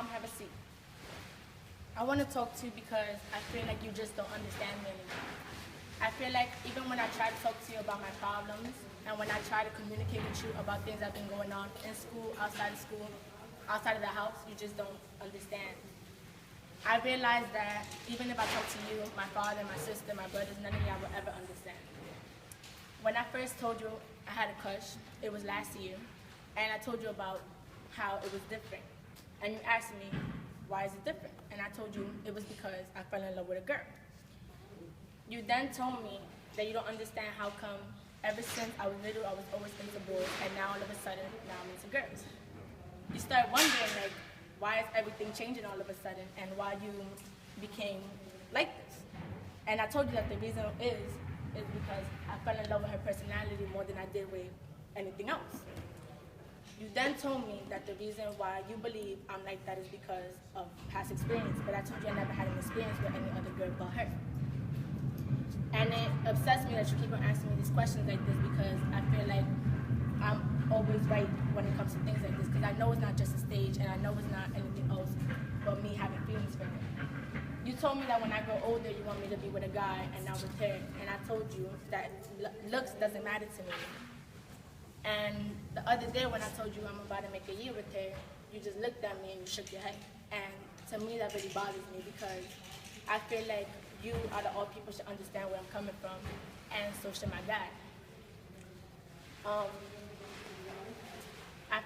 have a seat. I want to talk to you because I feel like you just don't understand me anymore. I feel like even when I try to talk to you about my problems and when I try to communicate with you about things that have been going on in school, outside of the house, you just don't understand. I realized that even if I talk to you, my father, my sister, my brothers, none of y'all will ever understand. When I first told you I had a crush, it was last year, and I told you about how it was different. And you asked me, why is it different? And I told you it was because I fell in love with a girl. You then told me that you don't understand how come ever since I was little, I was always into boys, and now all of a sudden, now I'm into girls. You start wondering, like, why is everything changing all of a sudden, and why you became like this. And I told you that the reason is because I fell in love with her personality more than I did with anything else. You then told me that the reason why you believe I'm like that is because of past experience, but I told you I never had an experience with any other girl but her. And it upsets me that you keep on asking me these questions like this because I feel like I'm always right when it comes to things like this, because I know it's not just a stage and I know it's not anything else but me having feelings for him. You told me that when I grow older you want me to be with a guy and not with her, and I told you that looks doesn't matter to me. And the other day when I told you I'm about to make a year with her, you just looked at me and you shook your head. And to me that really bothers me because I feel like you out of all people should understand where I'm coming from, and so should my dad. I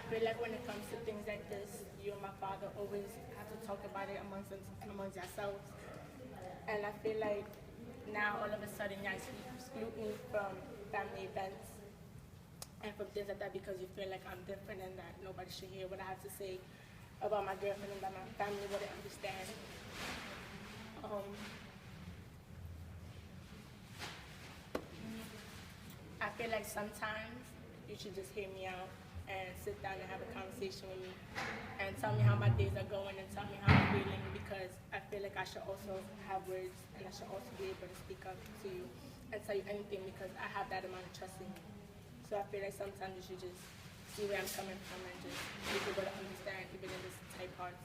feel like when it comes to things like this, you and my father always have to talk about it amongst yourselves. And I feel like now all of a sudden you're exclude me from family events and from things like that because you feel like I'm different and that nobody should hear what I have to say about my girlfriend and that my family wouldn't understand. I feel like sometimes you should just hear me out and sit down and have a conversation with me and tell me how my days are going and tell me how I'm feeling, because I feel like I should also have words and I should also be able to speak up to you and tell you anything because I have that amount of trust in you. So I feel like sometimes you should just see where I'm coming from and just be able to understand even in this tight parts.